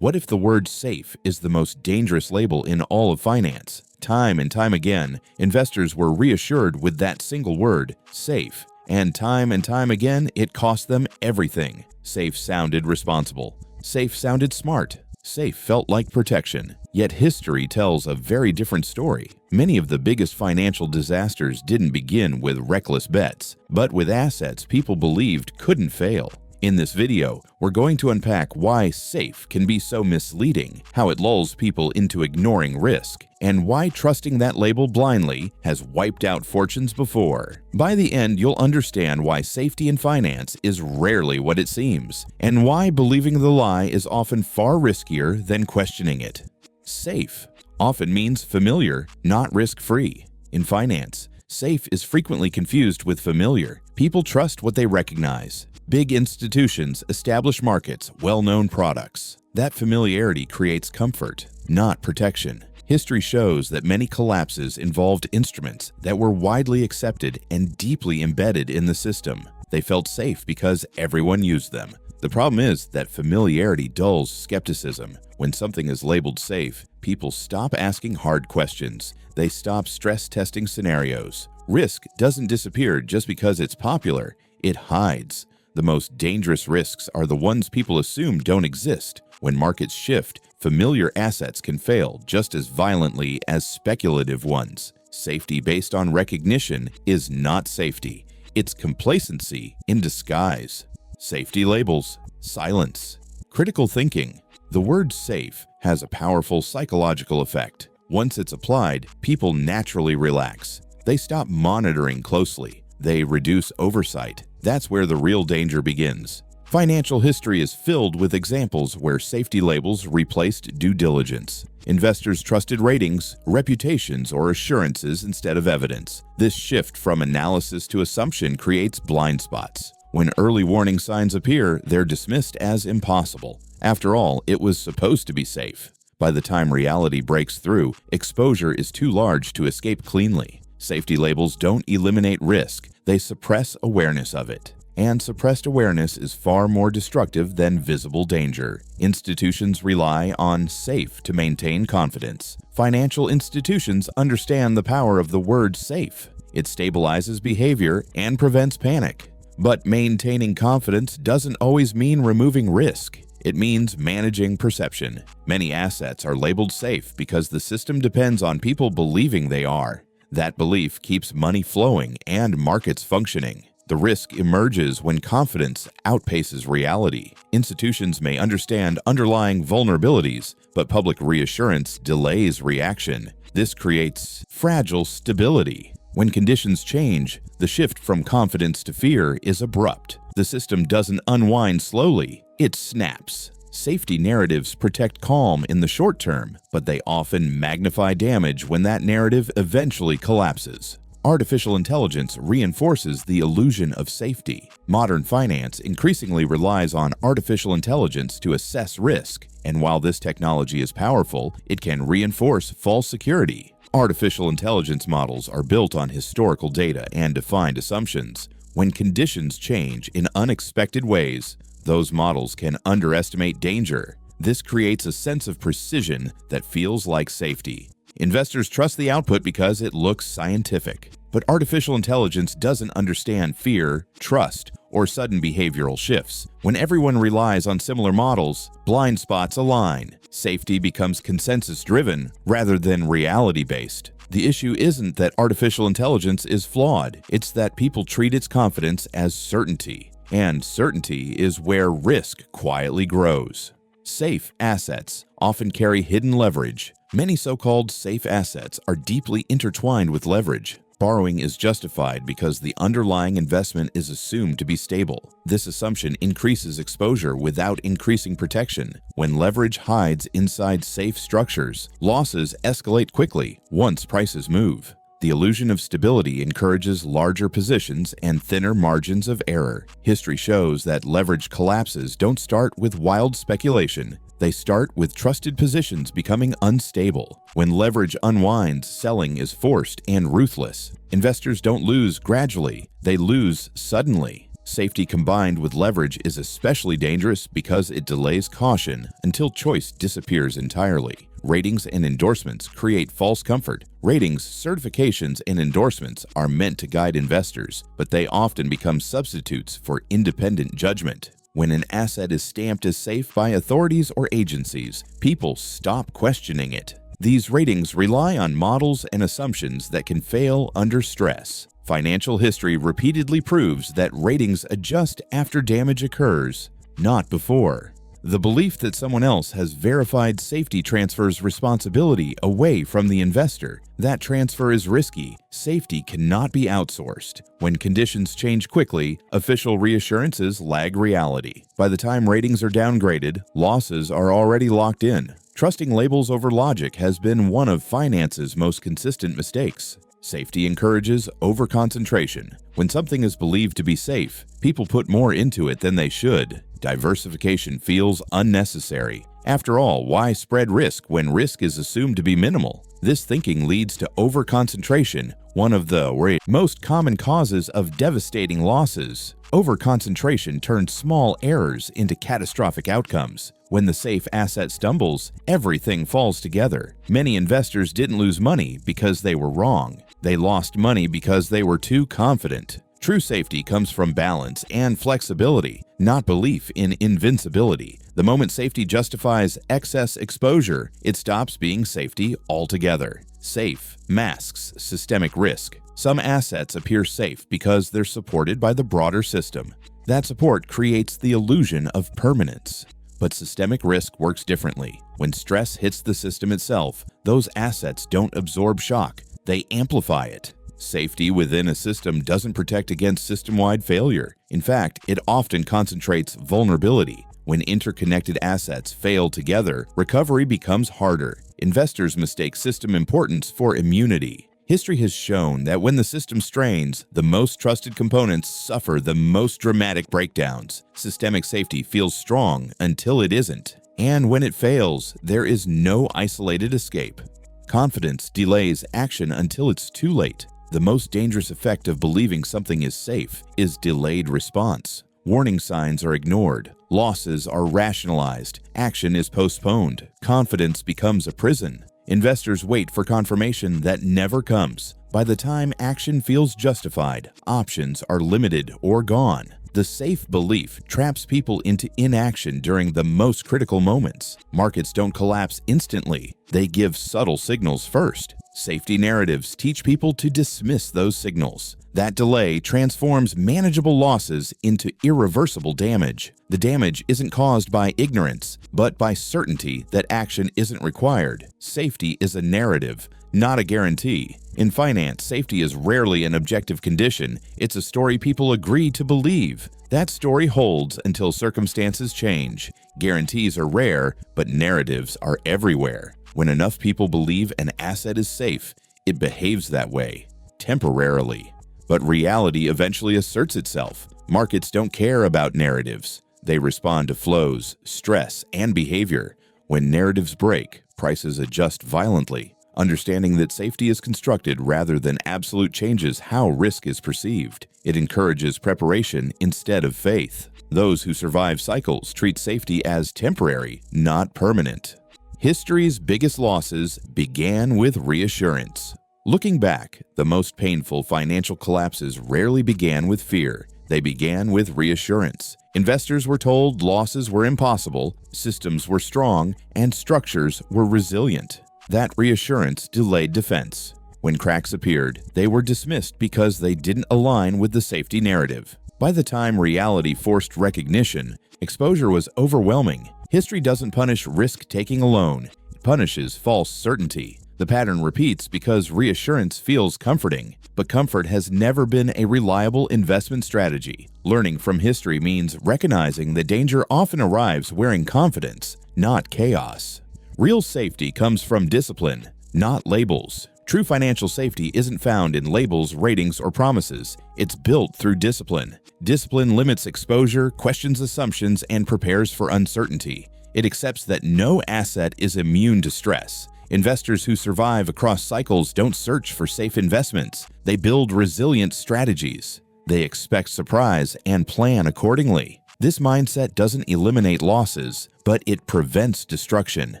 What if the word safe is the most dangerous label in all of finance? Time and time again, investors were reassured with that single word, safe. And time again, it cost them everything. Safe sounded responsible. Safe sounded smart. Safe felt like protection. Yet history tells a very different story. Many of the biggest financial disasters didn't begin with reckless bets, but with assets people believed couldn't fail. In this video, we're going to unpack why safe can be so misleading, how it lulls people into ignoring risk, and why trusting that label blindly has wiped out fortunes before. By the end, you'll understand why safety in finance is rarely what it seems, and why believing the lie is often far riskier than questioning it. Safe often means familiar, not risk-free. In finance, safe is frequently confused with familiar. People trust what they recognize. Big institutions, established markets, well-known products. That familiarity creates comfort, not protection. History shows that many collapses involved instruments that were widely accepted and deeply embedded in the system. They felt safe because everyone used them. The problem is that familiarity dulls skepticism. When something is labeled safe, people stop asking hard questions. They stop stress-testing scenarios. Risk doesn't disappear just because it's popular. It hides. The most dangerous risks are the ones people assume don't exist. When markets shift, familiar assets can fail just as violently as speculative ones. Safety based on recognition is not safety. It's complacency in disguise. Safety labels, silence, critical thinking. The word safe has a powerful psychological effect. Once it's applied, people naturally relax. They stop monitoring closely. They reduce oversight. That's where the real danger begins. Financial history is filled with examples where safety labels replaced due diligence. Investors trusted ratings, reputations, or assurances instead of evidence. This shift from analysis to assumption creates blind spots. When early warning signs appear, they're dismissed as impossible. After all, it was supposed to be safe. By the time reality breaks through, exposure is too large to escape cleanly. Safety labels don't eliminate risk, they suppress awareness of it. And suppressed awareness is far more destructive than visible danger. Institutions rely on safe to maintain confidence. Financial institutions understand the power of the word safe. It stabilizes behavior and prevents panic. But maintaining confidence doesn't always mean removing risk. It means managing perception. Many assets are labeled safe because the system depends on people believing they are. That belief keeps money flowing and markets functioning. The risk emerges when confidence outpaces reality. Institutions may understand underlying vulnerabilities, but public reassurance delays reaction. This creates fragile stability. When conditions change, the shift from confidence to fear is abrupt. The system doesn't unwind slowly, it snaps. Safety narratives protect calm in the short term, but they often magnify damage when that narrative eventually collapses. Artificial intelligence reinforces the illusion of safety. Modern finance increasingly relies on artificial intelligence to assess risk, and while this technology is powerful, it can reinforce false security. Artificial intelligence models are built on historical data and defined assumptions. When conditions change in unexpected ways, those models can underestimate danger. This creates a sense of precision that feels like safety. Investors trust the output because it looks scientific. But artificial intelligence doesn't understand fear, trust, or sudden behavioral shifts. When everyone relies on similar models, blind spots align. Safety becomes consensus-driven rather than reality-based. The issue isn't that artificial intelligence is flawed, it's that people treat its confidence as certainty. And certainty is where risk quietly grows. Safe assets often carry hidden leverage. Many so-called safe assets are deeply intertwined with leverage. Borrowing is justified because the underlying investment is assumed to be stable. This assumption increases exposure without increasing protection. When leverage hides inside safe structures, losses escalate quickly once prices move. The illusion of stability encourages larger positions and thinner margins of error. History shows that leverage collapses don't start with wild speculation. They start with trusted positions becoming unstable. When leverage unwinds, selling is forced and ruthless. Investors don't lose gradually, they lose suddenly. Safety combined with leverage is especially dangerous because it delays caution until choice disappears entirely. Ratings and endorsements create false comfort. Ratings, certifications, and endorsements are meant to guide investors, but they often become substitutes for independent judgment. When an asset is stamped as safe by authorities or agencies, people stop questioning it. These ratings rely on models and assumptions that can fail under stress. Financial history repeatedly proves that ratings adjust after damage occurs, not before. The belief that someone else has verified safety transfers responsibility away from the investor. That transfer is risky. Safety cannot be outsourced. When conditions change quickly, official reassurances lag reality. By the time ratings are downgraded, losses are already locked in. Trusting labels over logic has been one of finance's most consistent mistakes. Safety encourages overconcentration. When something is believed to be safe, people put more into it than they should. Diversification feels unnecessary. After all, why spread risk when risk is assumed to be minimal? This thinking leads to overconcentration, one of the most common causes of devastating losses. Overconcentration turns small errors into catastrophic outcomes. When the safe asset stumbles, everything falls together. Many investors didn't lose money because they were wrong. They lost money because they were too confident. True safety comes from balance and flexibility, not belief in invincibility. The moment safety justifies excess exposure, it stops being safety altogether. Safe masks systemic risk. Some assets appear safe because they're supported by the broader system. That support creates the illusion of permanence. But systemic risk works differently. When stress hits the system itself, those assets don't absorb shock, they amplify it. Safety within a system doesn't protect against system-wide failure. In fact, it often concentrates vulnerability. When interconnected assets fail together, recovery becomes harder. Investors mistake system importance for immunity. History has shown that when the system strains, the most trusted components suffer the most dramatic breakdowns. Systemic safety feels strong until it isn't. And when it fails, there is no isolated escape. Confidence delays action until it's too late. The most dangerous effect of believing something is safe is delayed response. Warning signs are ignored. Losses are rationalized. Action is postponed. Confidence becomes a prison. Investors wait for confirmation that never comes. By the time action feels justified, options are limited or gone. The safe belief traps people into inaction during the most critical moments. Markets don't collapse instantly. They give subtle signals first. Safety narratives teach people to dismiss those signals. That delay transforms manageable losses into irreversible damage. The damage isn't caused by ignorance, but by certainty that action isn't required. Safety is a narrative, not a guarantee. In finance, safety is rarely an objective condition. It's a story people agree to believe. That story holds until circumstances change. Guarantees are rare, but narratives are everywhere. When enough people believe an asset is safe, it behaves that way, temporarily. But reality eventually asserts itself. Markets don't care about narratives. They respond to flows, stress, and behavior. When narratives break, prices adjust violently. Understanding that safety is constructed rather than absolute changes how risk is perceived. It encourages preparation instead of faith. Those who survive cycles treat safety as temporary, not permanent. History's biggest losses began with reassurance. Looking back, the most painful financial collapses rarely began with fear. They began with reassurance. Investors were told losses were impossible, systems were strong, and structures were resilient. That reassurance delayed defense. When cracks appeared, they were dismissed because they didn't align with the safety narrative. By the time reality forced recognition, exposure was overwhelming. History doesn't punish risk-taking alone. It punishes false certainty. The pattern repeats because reassurance feels comforting, but comfort has never been a reliable investment strategy. Learning from history means recognizing that danger often arrives wearing confidence, not chaos. Real safety comes from discipline, not labels. True financial safety isn't found in labels, ratings, or promises. It's built through discipline. Discipline limits exposure, questions assumptions, and prepares for uncertainty. It accepts that no asset is immune to stress. Investors who survive across cycles don't search for safe investments. They build resilient strategies. They expect surprise and plan accordingly. This mindset doesn't eliminate losses, but it prevents destruction.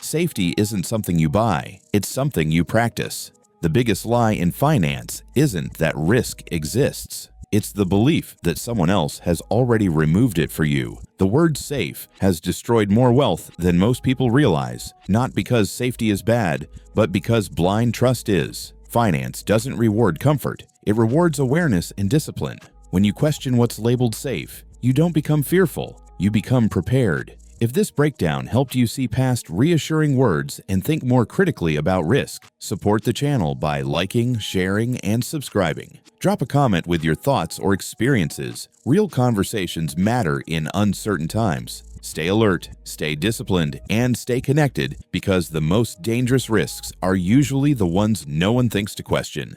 Safety isn't something you buy, it's something you practice. The biggest lie in finance isn't that risk exists. It's the belief that someone else has already removed it for you. The word safe has destroyed more wealth than most people realize, not because safety is bad, but because blind trust is. Finance doesn't reward comfort, it rewards awareness and discipline. When you question what's labeled safe, you don't become fearful, you become prepared. If this breakdown helped you see past reassuring words and think more critically about risk, support the channel by liking, sharing, and subscribing. Drop a comment with your thoughts or experiences. Real conversations matter in uncertain times. Stay alert, stay disciplined, and stay connected because the most dangerous risks are usually the ones no one thinks to question.